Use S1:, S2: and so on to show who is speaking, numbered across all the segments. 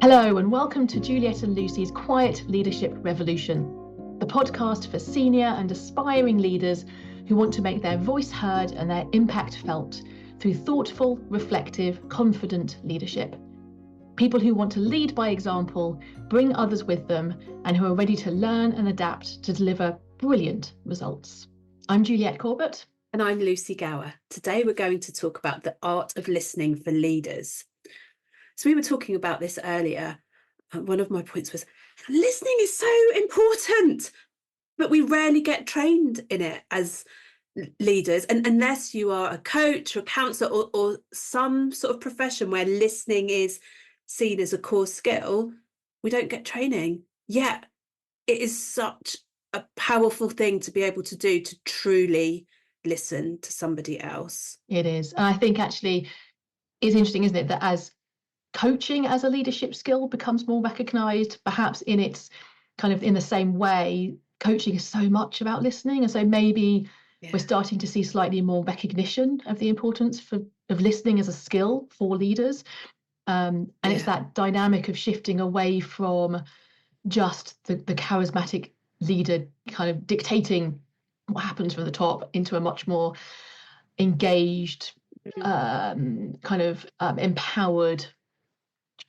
S1: Hello and welcome to Juliet and Lucy's Quiet Leadership Revolution, the podcast for senior and aspiring leaders who want to make their voice heard and their impact felt through thoughtful, reflective, confident leadership. People who want to lead by example, bring others with them, and who are ready to learn and adapt to deliver brilliant results. I'm Juliet Corbett.
S2: And I'm Lucy Gower. Today we're going to talk about the art of listening for leaders. So we were talking about this earlier. One of my points was listening is so important, but we rarely get trained in it as leaders. And unless you are a coach or a counsellor or some sort of profession where listening is seen as a core skill, we don't get training. Yet it is such a powerful thing to be able to do, to truly listen to somebody else.
S1: It is. And I think actually it's interesting, isn't it, that as coaching as a leadership skill becomes more recognised, perhaps in its kind of in the same way, coaching is so much about listening. And so maybe we're starting to see slightly more recognition of the importance of listening as a skill for leaders. And it's that dynamic of shifting away from just the charismatic leader kind of dictating what happens from the top into a much more engaged, empowered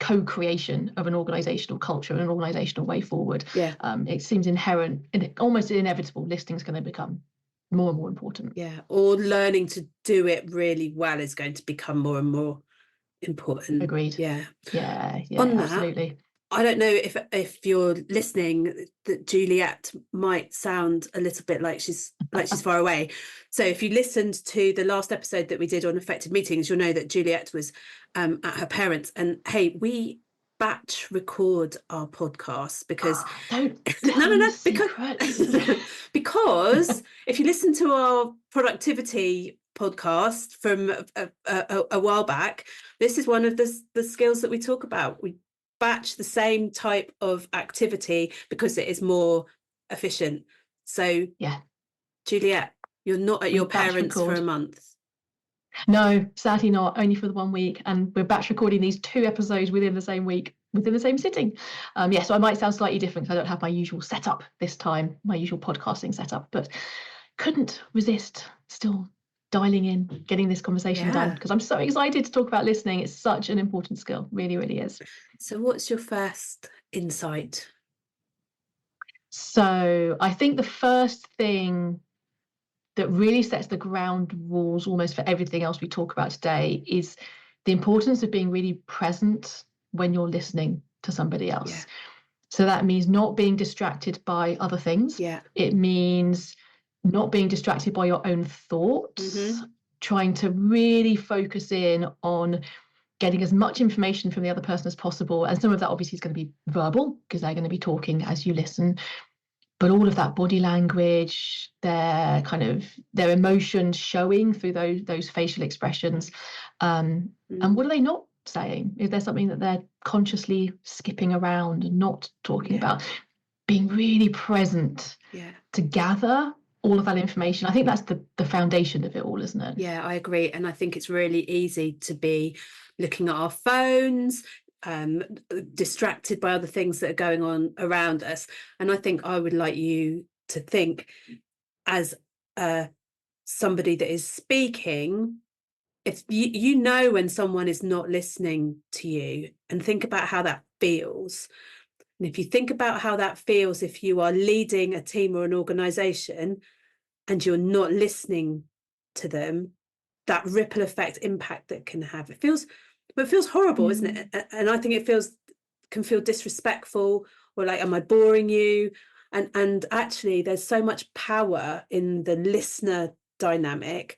S1: co-creation of an organizational culture and an organizational way forward. It seems inherent and almost inevitable. Listening is going to become more and more important.
S2: Or learning to do it really well is going to become more and more important.
S1: Agreed.
S2: Yeah,
S1: On absolutely.
S2: That, I don't know if you're listening, that Juliet might sound a little bit like she's far away. So if you listened to the last episode that we did on effective meetings, you'll know that Juliet was at her parents'. And hey, we batch record our podcasts because because if you listen to our productivity podcast from a while back, this is one of the skills that we talk about. We batch the same type of activity because it is more efficient. So Juliet, you're not at your parents for a month.
S1: No, sadly not, only for the 1 week, and we're batch recording these 2 episodes within the same week, within the same sitting. So I might sound slightly different because I don't have my usual setup this time, my usual podcasting setup, but couldn't resist still dialing in, getting this conversation done, because I'm so excited to talk about listening. It's such an important skill, really, really is.
S2: So what's your first insight?
S1: So I think the first thing that really sets the ground rules almost for everything else we talk about today is the importance of being really present when you're listening to somebody else. So that means not being distracted by other things. It means not being distracted by your own thoughts, trying to really focus in on getting as much information from the other person as possible. And some of that obviously is going to be verbal because they're going to be talking as you listen. But all of that body language, their emotions showing through those facial expressions. And what are they not saying? Is there something that they're consciously skipping around and not talking about? Being really present to gather all of that information. I think that's the foundation of it all, isn't it?
S2: Yeah, I agree. And I think it's really easy to be looking at our phones, distracted by other things that are going on around us. And I think I would like you to think, as somebody that is speaking, if you know when someone is not listening to you, and think about how that feels. And if you think about how that feels if you are leading a team or an organization and you're not listening to them, that ripple effect impact that can have, it feels horrible, isn't it? And I think it can feel disrespectful, or like, am I boring you? And actually there's so much power in the listener dynamic.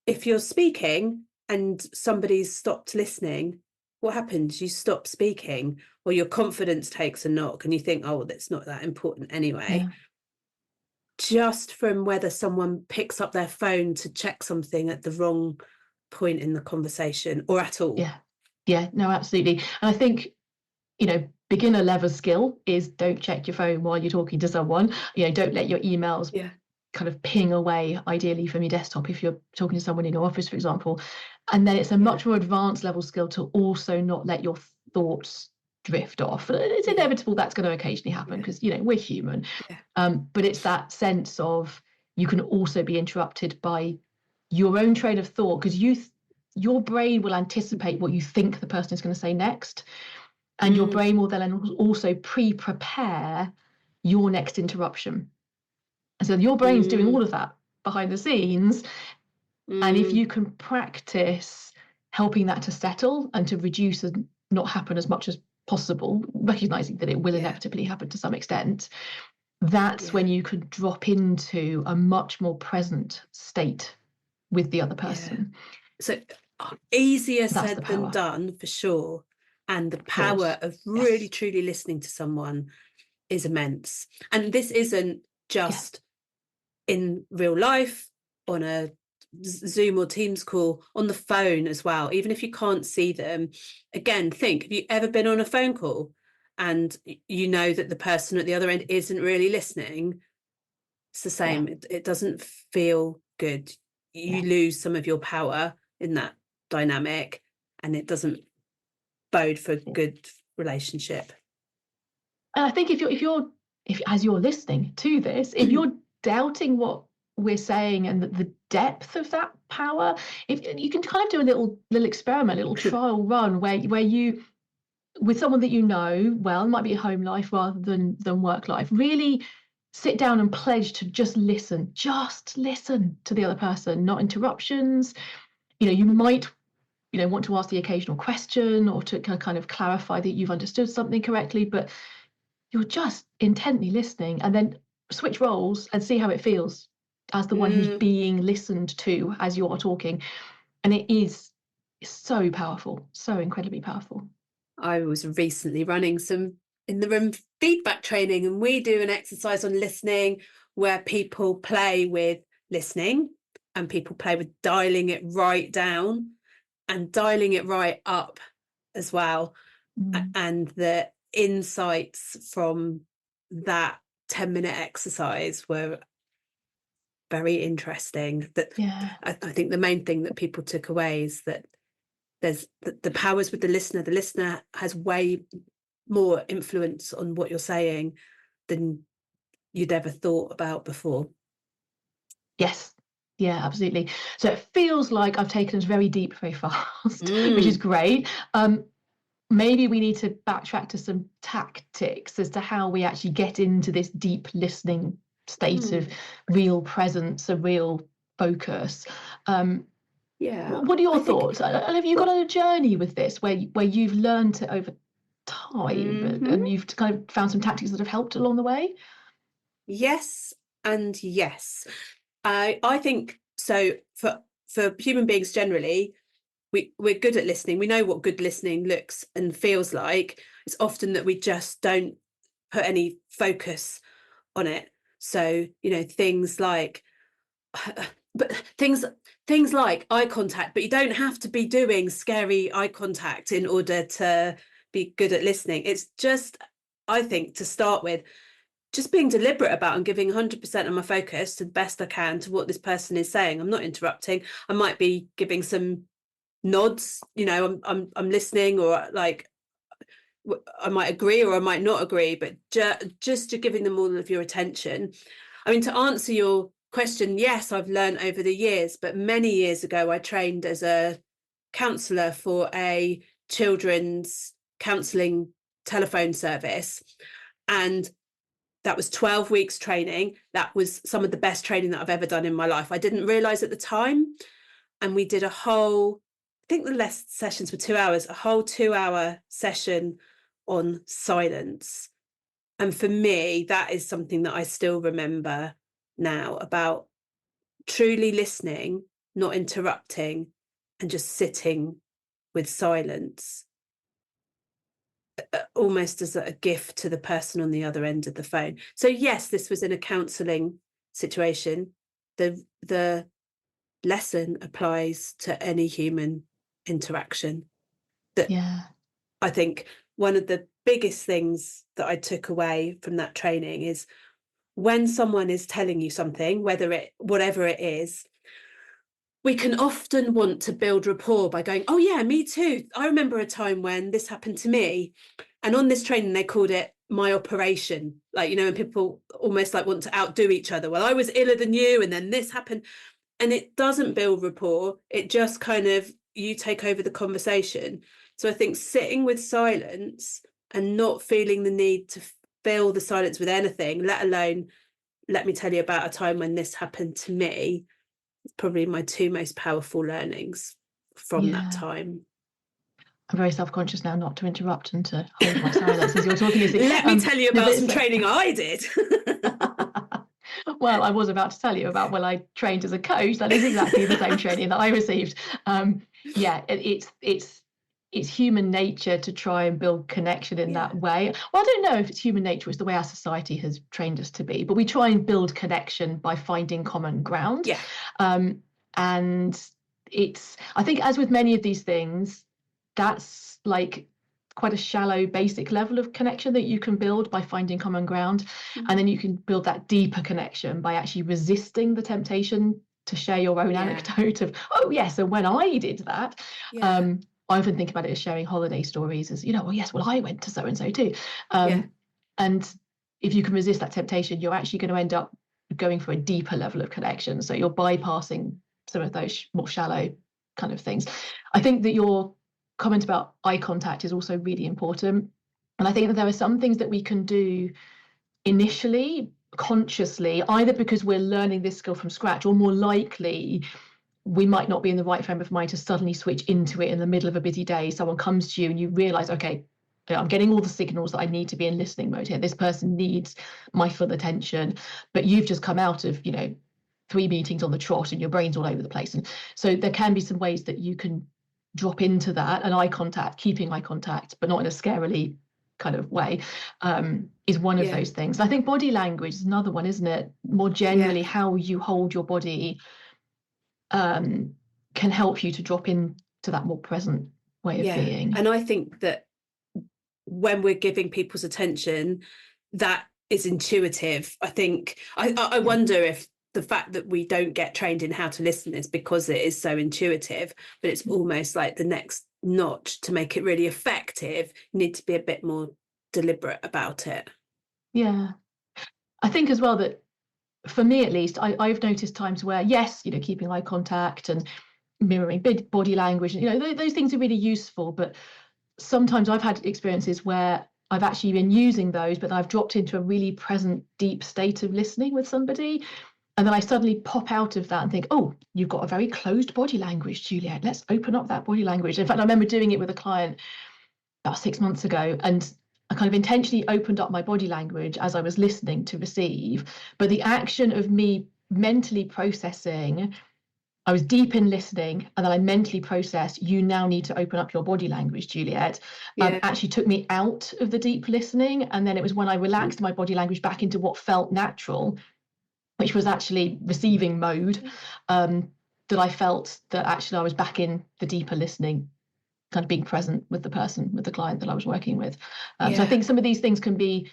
S2: If you're speaking and somebody's stopped listening, what happens? You stop speaking, or your confidence takes a knock and you think, oh, that's not that important anyway. Just from whether someone picks up their phone to check something at the wrong point in the conversation or at all.
S1: No, absolutely. And I think, beginner level skill is don't check your phone while you're talking to someone. Don't let your emails kind of ping away, ideally from your desktop if you're talking to someone in your office, for example. And then it's a much more advanced level skill to also not let your thoughts drift off. It's inevitable that's going to occasionally happen because, you know, we're human. But it's that sense of you can also be interrupted by your own train of thought, because your brain will anticipate what you think the person is going to say next, and your brain will then also pre-prepare your next interruption. And so your brain's doing all of that behind the scenes. And if you can practice helping that to settle and to reduce and not happen as much as possible, recognizing that it will inevitably happen to some extent, that's when you could drop into a much more present state with the other person.
S2: So easier said than done, for sure. And the power of really truly listening to someone is immense. And this isn't just in real life, on a Zoom or Teams call, on the phone as well. Even if you can't see them, again, think, have you ever been on a phone call and you know that the person at the other end isn't really listening? It's the same. It doesn't feel good. You lose some of your power in that dynamic, and it doesn't bode for a good relationship.
S1: And I think if as you're listening to this, if you're doubting what we're saying and the depth of that power, if you can kind of do a little experiment, a little trial run where you, with someone that you know well, it might be a home life rather than work life, really sit down and pledge to just listen to the other person, not interruptions. You know, you might, you know, want to ask the occasional question or to kind of clarify that you've understood something correctly, but you're just intently listening, and then switch roles and see how it feels as the one who's being listened to as you're talking. And it is so powerful, so incredibly powerful.
S2: I was recently running some in the room feedback training, and we do an exercise on listening where people play with listening and people play with dialing it right down and dialing it right up as well. And the insights from that 10-minute exercise were very interesting. That I think the main thing that people took away is that there's the powers with the listener. The listener has way more influence on what you're saying than you'd ever thought about before.
S1: Yes. Yeah, absolutely. So it feels like I've taken us very deep very fast, which is great. Maybe we need to backtrack to some tactics as to how we actually get into this deep listening state of real presence, a real focus. What are your thoughts? Have you gone on a journey with this where you've learned it over time and you've kind of found some tactics that have helped along the way?
S2: Yes and yes. I think so. For human beings generally, we're good at listening. We know what good listening looks and feels like. It's often that we just don't put any focus on it. So, you know, things like like eye contact, but you don't have to be doing scary eye contact in order to be good at listening. It's just, I think, to start with, just being deliberate about and giving 100% of my focus to the best I can to what this person is saying. I'm not interrupting. I might be giving some nods, you know, I'm listening, or like I might agree or I might not agree, but just you're giving them all of your attention. I mean, to answer your question, yes, I've learned over the years, but many years ago I trained as a counsellor for a children's counselling telephone service, and that was 12 weeks training. That was some of the best training that I've ever done in my life. I didn't realise at the time, and we did a whole, I think the less sessions were 2 hours, a whole 2-hour session on silence. And for me, that is something that I still remember now, about truly listening, not interrupting, and just sitting with silence, almost as a gift to the person on the other end of the phone. So yes, this was in a counselling situation. The lesson applies to any human interaction. That I think one of the biggest things that I took away from that training is when someone is telling you something, whatever it is, we can often want to build rapport by going, oh yeah, me too. I remember a time when this happened to me. And on this training, they called it my operation. Like, you know, and people almost like want to outdo each other. Well, I was iller than you, and then this happened. And it doesn't build rapport. It just kind of, you take over the conversation. So I think sitting with silence and not feeling the need to fill the silence with anything, let alone, let me tell you about a time when this happened to me, is probably my two most powerful learnings from that time.
S1: I'm very self-conscious now not to interrupt and to hold my silence as you're talking.
S2: Let me tell you about some training I did.
S1: Well, I was about to tell you about when I trained as a coach. That is exactly the same training that I received. Yeah, it's human nature to try and build connection in that way. Well, I don't know if it's human nature, it's the way our society has trained us to be, but we try and build connection by finding common ground. And it's, I think, as with many of these things, that's like quite a shallow basic level of connection that you can build by finding common ground. And then you can build that deeper connection by actually resisting the temptation to share your own anecdote of, oh yes, and when I did that. I often think about it as sharing holiday stories, as, you know, well, yes, well, I went to so and so too. And if you can resist that temptation, you're actually going to end up going for a deeper level of connection. So you're bypassing some of those more shallow kind of things. I think that your comment about eye contact is also really important. And I think that there are some things that we can do initially, consciously, either because we're learning this skill from scratch, or more likely, we might not be in the right frame of mind to suddenly switch into it in the middle of a busy day. Someone comes to you and you realize, okay, I'm getting all the signals that I need to be in listening mode here. This person needs my full attention, but you've just come out of, you know, 3 meetings on the trot and your brain's all over the place. And so there can be some ways that you can drop into that, and eye contact, keeping eye contact, but not in a scarily kind of way, is one of those things. I think body language is another one, isn't it? More generally, how you hold your body can help you to drop into that more present way of being.
S2: And I think that when we're giving people's attention, that is intuitive. I think I wonder if the fact that we don't get trained in how to listen is because it is so intuitive, but it's almost like the next notch to make it really effective. You need to be a bit more deliberate about it.
S1: Yeah. I think as well that, for me at least, I've noticed times where, yes, you know, keeping eye contact and mirroring body language, you know, those things are really useful, but sometimes I've had experiences where I've actually been using those, but I've dropped into a really present, deep state of listening with somebody. And then I suddenly pop out of that and think, oh, you've got a very closed body language, Juliet. Let's open up that body language. In fact, I remember doing it with a client about 6 months ago, and I kind of intentionally opened up my body language as I was listening to receive. But the action of me mentally processing, I was deep in listening, and then I mentally processed, you now need to open up your body language, Juliet, actually took me out of the deep listening. And then it was when I relaxed my body language back into what felt natural, which was actually receiving mode, that I felt that actually I was back in the deeper listening, kind of being present with the person, with the client that I was working with. So I think some of these things can be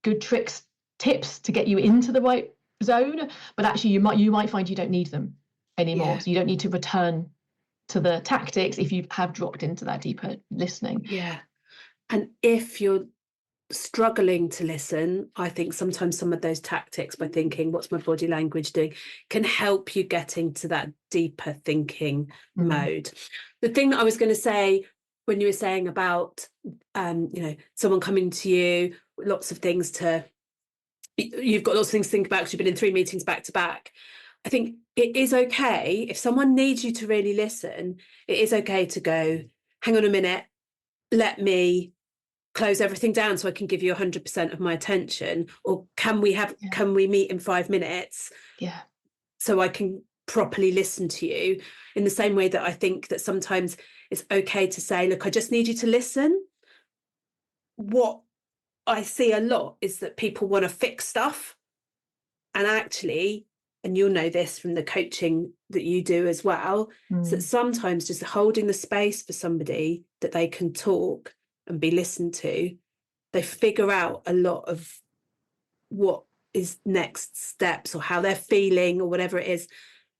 S1: good tricks, tips to get you into the right zone, but actually you might find you don't need them anymore. So you don't need to return to the tactics if you have dropped into that deeper listening.
S2: And if you're struggling to listen, I think sometimes some of those tactics, by thinking what's my body language doing, can help you get into that deeper thinking mode. The thing that I was going to say when you were saying about you know, someone coming to you, lots of things to, you've got lots of things to think about because you've been in 3 meetings back to back. I think it is okay if someone needs you to really listen, it is okay to go, hang on a minute, let me close everything down so I can give you 100% of my attention, or can we meet in 5 minutes so I can properly listen to you, in the same way that I think that sometimes it's okay to say, look, I just need you to listen. What I see a lot is that people want to fix stuff, and actually, and you'll know this from the coaching that you do as well, is that sometimes just holding the space for somebody that they can talk and be listened to, they figure out a lot of what is next steps, or how they're feeling, or whatever it is,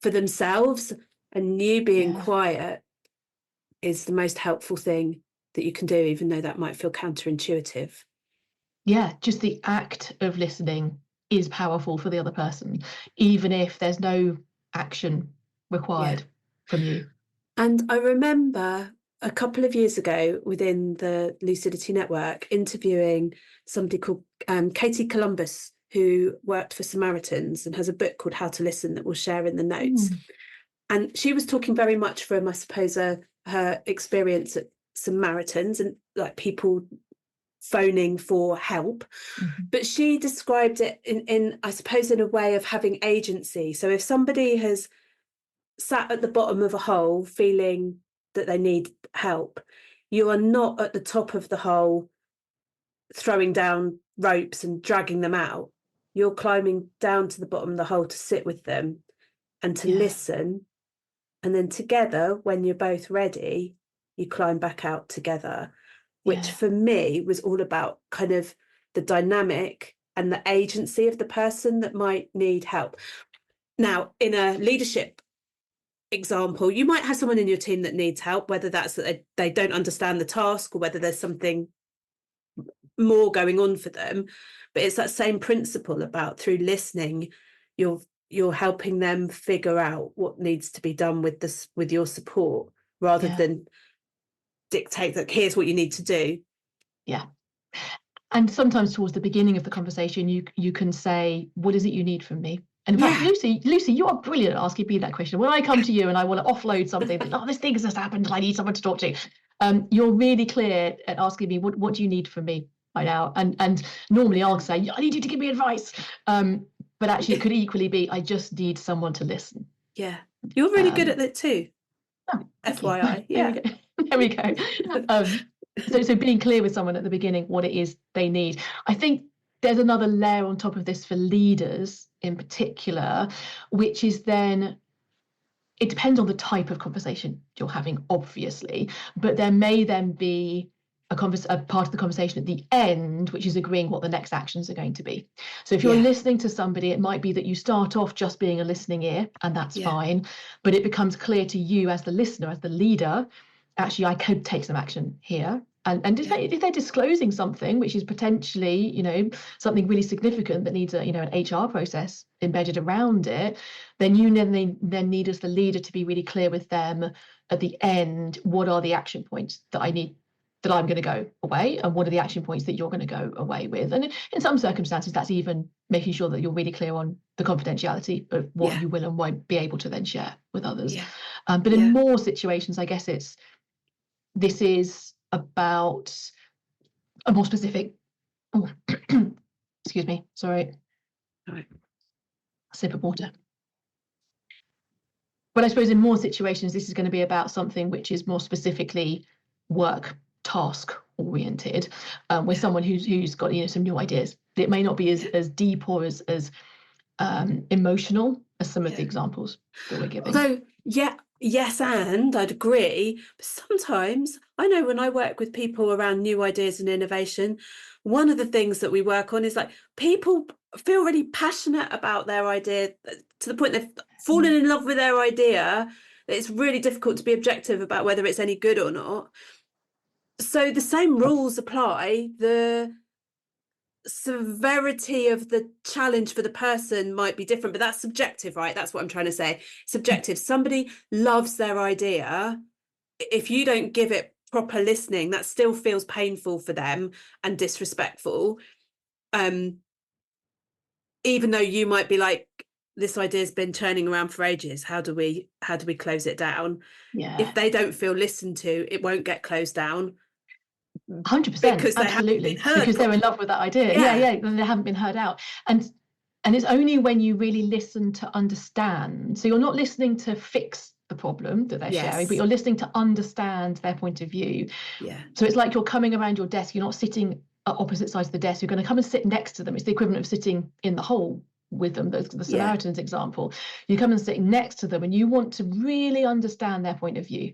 S2: for themselves. And you being quiet is the most helpful thing that you can do, even though that might feel counterintuitive.
S1: Yeah, just the act of listening is powerful for the other person, even if there's no action required from you.
S2: And I remember a couple of years ago within the Lucidity Network interviewing somebody called Katie Columbus, who worked for Samaritans and has a book called How to Listen that we'll share in the notes. And she was talking very much from, I suppose, her experience at Samaritans and like people phoning for help. But she described it in, I suppose, in a way of having agency. So if somebody has sat at the bottom of a hole feeling that they need help, you are not at the top of the hole throwing down ropes and dragging them out. You're climbing down to the bottom of the hole to sit with them and to listen. And then together, when you're both ready, you climb back out together, which for me was all about kind of the dynamic and the agency of the person that might need help. Now, in a leadership example, you might have someone in your team that needs help, whether that's that they don't understand the task or whether there's something more going on for them. But it's that same principle about through listening, you're helping them figure out what needs to be done with this, with your support, rather than dictate that here's what you need to do.
S1: Yeah. And sometimes towards the beginning of the conversation, you can say, what is it you need from me? And in fact, Lucy, you are brilliant at asking me that question. When I come to you and I want to offload something, that, this thing has just happened and I need someone to talk to, you're really clear at asking me, what do you need from me right now? And normally I'll say, I need you to give me advice. But actually it could equally be, I just need someone to listen.
S2: Yeah. You're really good at that too.
S1: Oh,
S2: FYI.
S1: Yeah. There we go. So being clear with someone at the beginning what it is they need. I think there's another layer on top of this for leaders in particular, which is then, it depends on the type of conversation you're having, obviously, but there may then be a part of the conversation at the end, which is agreeing what the next actions are going to be. So if you're listening to somebody, it might be that you start off just being a listening ear, and that's fine, but it becomes clear to you as the listener, as the leader, actually, I could take some action here. And if they're disclosing something which is potentially, something really significant that needs an HR process embedded around it, then you then need as the leader to be really clear with them at the end, what are the action points that I need, that I'm going to go away, and what are the action points that you're going to go away with. And in some circumstances, that's even making sure that you're really clear on the confidentiality of what you will and won't be able to then share with others. But in more situations, I guess this is about a more specific, excuse me, sorry, a sip of water. But I suppose in more situations, this is going to be about something which is more specifically work, task oriented, with someone who's got some new ideas. It may not be as deep or as emotional as some of the examples that we're giving.
S2: So yes, and I'd agree. But sometimes I know when I work with people around new ideas and innovation, one of the things that we work on is like people feel really passionate about their idea to the point they've fallen in love with their idea. It's really difficult to be objective about whether it's any good or not. So the same rules apply. The severity of the challenge for the person might be different, but that's subjective, right? That's what I'm trying to say. Subjective. Somebody loves their idea. If you don't give it proper listening, that still feels painful for them and disrespectful. Even though you might be like, this idea's been churning around for ages. How do we close it down? If they don't feel listened to, it won't get closed down.
S1: 100%, absolutely, because they're in love with that idea. And they haven't been heard out, and it's only when you really listen to understand. So you're not listening to fix the problem that they're sharing, but you're listening to understand their point of view. So it's like you're coming around your desk. You're not sitting at opposite sides of the desk. You're going to come and sit next to them. It's the equivalent of sitting in the hole with them, the Samaritans example. You come and sit next to them, and you want to really understand their point of view,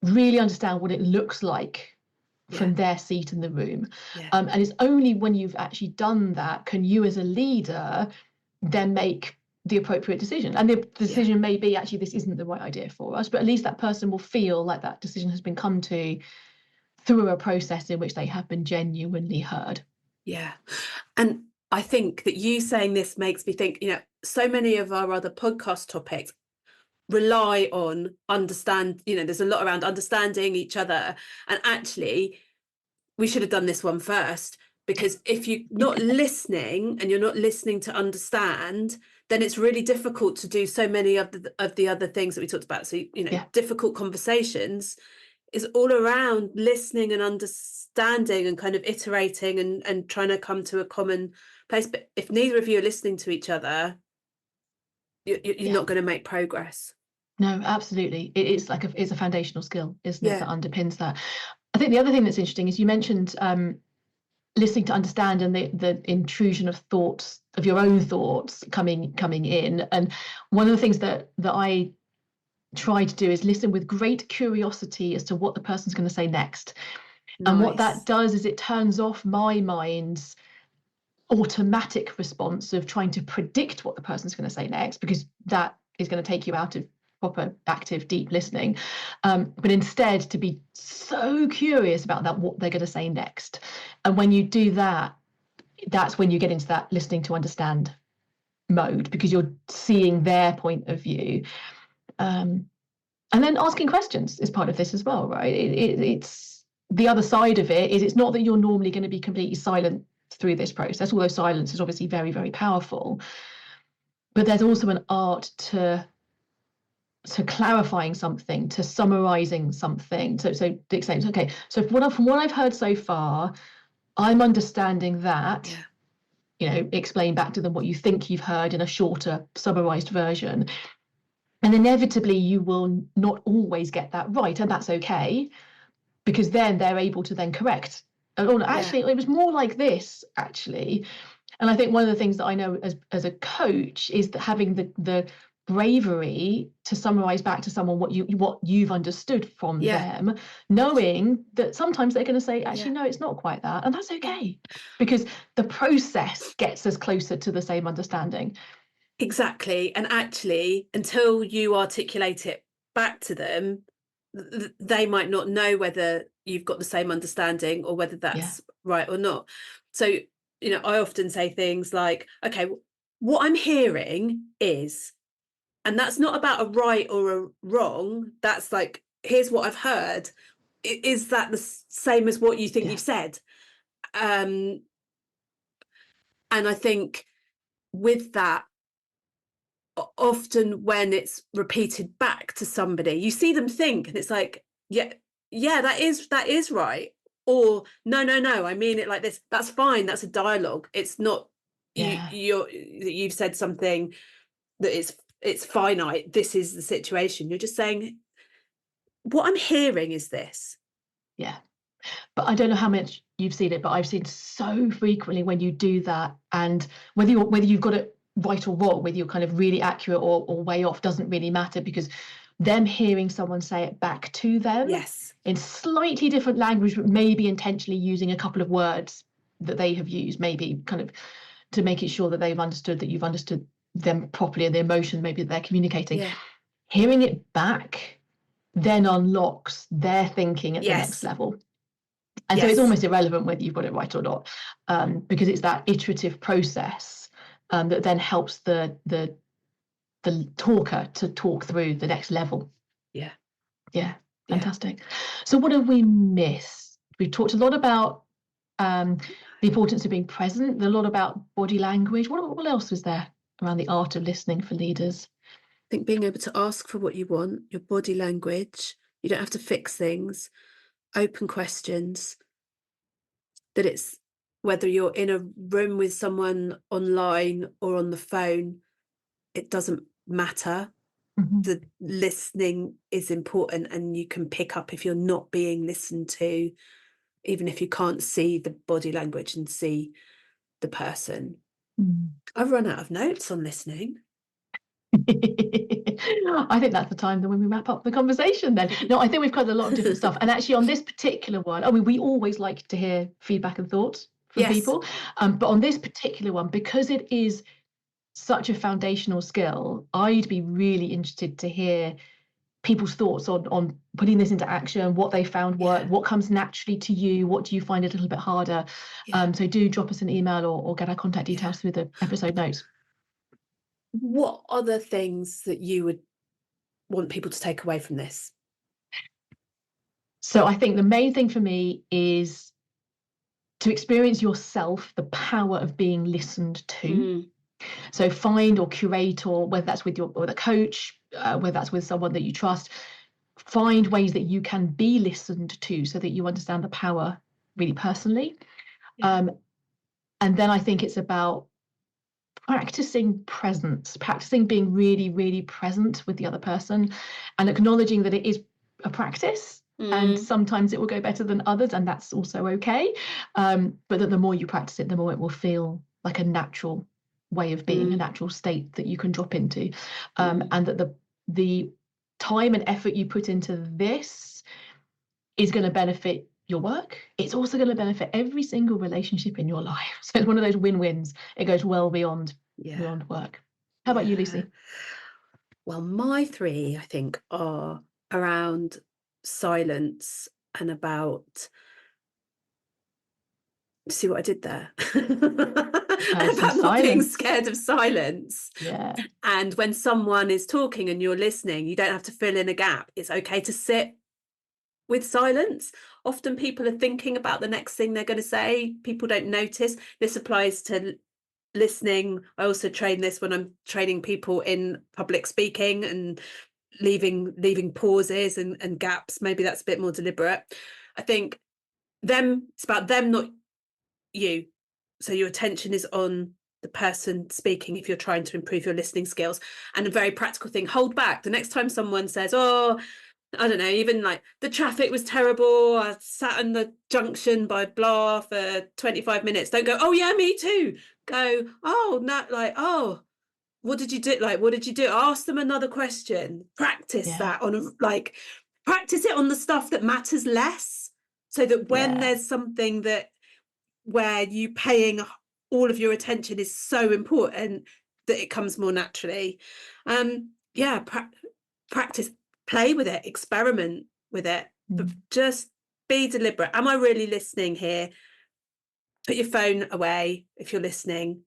S1: really understand what it looks like from their seat in the room. And it's only when you've actually done that can you as a leader then make the appropriate decision. And the decision may be, actually, this isn't the right idea for us, but at least that person will feel like that decision has been come to through a process in which they have been genuinely heard.
S2: Yeah. And I think that you saying this makes me think, so many of our other podcast topics rely on there's a lot around understanding each other. And actually, we should have done this one first, because if you're not listening and you're not listening to understand, then it's really difficult to do so many of the other things that we talked about. So, difficult conversations is all around listening and understanding and kind of iterating and trying to come to a common place. But if neither of you are listening to each other, you're not going to make progress.
S1: No, absolutely. It's a foundational skill, isn't it, that underpins that. I think the other thing that's interesting is you mentioned listening to understand and the intrusion of thoughts, of your own thoughts coming in. And one of the things that I try to do is listen with great curiosity as to what the person's going to say next. Nice. And what that does is it turns off my mind's automatic response of trying to predict what the person's going to say next, because that is going to take you out of proper active deep listening, but instead to be so curious about what they're going to say next. And when you do that, that's when you get into that listening to understand mode, because you're seeing their point of view. And then asking questions is part of this as well, right? It's the other side of it is it's not that you're normally going to be completely silent through this process, although silence is obviously very, very powerful. But there's also an art to clarifying something, to summarizing something. So Dick saying, okay, so from what I've heard so far, I'm understanding that, explain back to them what you think you've heard in a shorter summarized version. And inevitably you will not always get that right, and that's okay, because then they're able to then correct. Oh, actually, it was more like this, actually. And I think one of the things that I know as a coach is that having the bravery to summarize back to someone what you've understood from them, knowing that sometimes they're going to say, actually, no, it's not quite that. And that's okay, because the process gets us closer to the same understanding.
S2: Exactly. And actually, until you articulate it back to them, they might not know whether you've got the same understanding or whether that's right or not. So, I often say things like, okay, what I'm hearing is, and that's not about a right or a wrong. That's like, here's what I've heard. Is that the same as what you think you've said? And I think with that, often when it's repeated back to somebody, you see them think, and it's like, yeah, that is right. Or no, I mean it like this. That's fine. That's a dialogue. It's not you've said something that it's finite. This is the situation. You're just saying, what I'm hearing is this.
S1: Yeah. But I don't know how much you've seen it, but I've seen so frequently when you do that, and whether you've got it right or wrong, whether you're kind of really accurate or way off, doesn't really matter, because them hearing someone say it back to them in slightly different language, but maybe intentionally using a couple of words that they have used, maybe kind of to make it sure that they've understood that you've understood them properly and the emotion maybe that they're communicating. Hearing it back then unlocks their thinking at the next level. And so it's almost irrelevant whether you've got it right or not, because it's that iterative process that then helps the talker to talk through the next level. Fantastic. So what have we missed? We've talked a lot about the importance of being present, a lot about body language. What else was there around the art of listening for leaders?
S2: I think being able to ask for what you want, your body language, you don't have to fix things, open questions, that it's whether you're in a room with someone online or on the phone, it doesn't matter. The listening is important, and you can pick up if you're not being listened to, even if you can't see the body language and see the person. I've run out of notes on listening.
S1: I think that's the time that when we wrap up the conversation then. No, I think we've covered a lot of different stuff. And actually on this particular one, I mean, we always like to hear feedback and thoughts from people. But on this particular one, because it is such a foundational skill, I'd be really interested to hear people's thoughts on putting this into action, what they found work, what comes naturally to you, what do you find a little bit harder. So do drop us an email or get our contact details through the episode notes.
S2: What are the things that you would want people to take away from this?
S1: So I think the main thing for me is to experience yourself the power of being listened to. So find or curate, or whether that's with a coach, whether that's with someone that you trust, find ways that you can be listened to so that you understand the power really personally. And then I think it's about practicing presence, practicing being really, really present with the other person, and acknowledging that it is a practice. And sometimes it will go better than others, and that's also okay. But that the more you practice it, the more it will feel like a natural way of being, a natural state that you can drop into. And that the time and effort you put into this is going to benefit your work. It's also going to benefit every single relationship in your life. So it's one of those win-wins. It goes well beyond work. How about you, Lucy?
S2: Well, my three, I think, are around silence and about, see what I did there? About not being scared of silence. And when someone is talking and you're listening, you don't have to fill in a gap. It's okay to sit with silence. Often people are thinking about the next thing they're going to say. People don't notice. This applies to listening. I also train this when I'm training people in public speaking and leaving pauses and gaps. Maybe that's a bit more deliberate. I think it's about them, not you. So your attention is on the person speaking if you're trying to improve your listening skills. And a very practical thing, hold back. The next time someone says, oh, I don't know, even like the traffic was terrible, I sat in the junction by blah for 25 minutes. Don't go, oh yeah, me too. Go, oh, not like, oh, what did you do? Like, what did you do? Ask them another question. Practice that practice it on the stuff that matters less, so that when there's something where you paying all of your attention is so important, that it comes more naturally. Practice, play with it, experiment with it, but just be deliberate. Am I really listening here? Put your phone away if you're listening,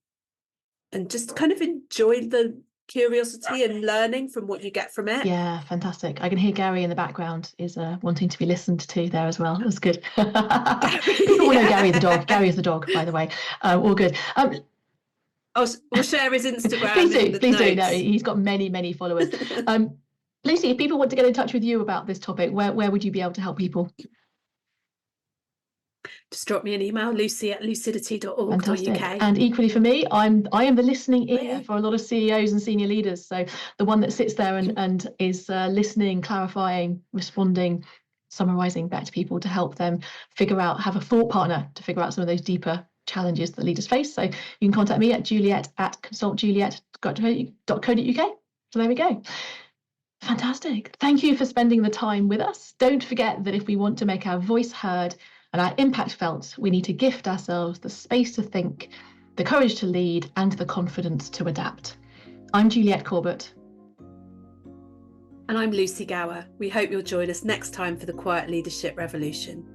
S2: and just kind of enjoy the curiosity and learning from what you get from it.
S1: Yeah, fantastic. I can hear Gary in the background is wanting to be listened to there as well. That's good. People know Gary the dog. Gary is the dog, by the way. All good.
S2: We'll share his Instagram.
S1: Please do. No, he's got many followers. Lucy, if people want to get in touch with you about this topic, where would you be able to help people?
S2: Just drop me an email, lucy@lucidity.org.uk.
S1: And equally for me, I am the listening ear for a lot of CEOs and senior leaders. So the one that sits there and is listening, clarifying, responding, summarizing back to people to help them have a thought partner to figure out some of those deeper challenges that leaders face. So you can contact me at juliet@consultjuliet.co.uk. So there we go. Fantastic. Thank you for spending the time with us. Don't forget that if we want to make our voice heard and our impact felt, we need to gift ourselves the space to think, the courage to lead, and the confidence to adapt. I'm Juliet Corbett.
S2: And I'm Lucy Gower. We hope you'll join us next time for the Quiet Leadership Revolution.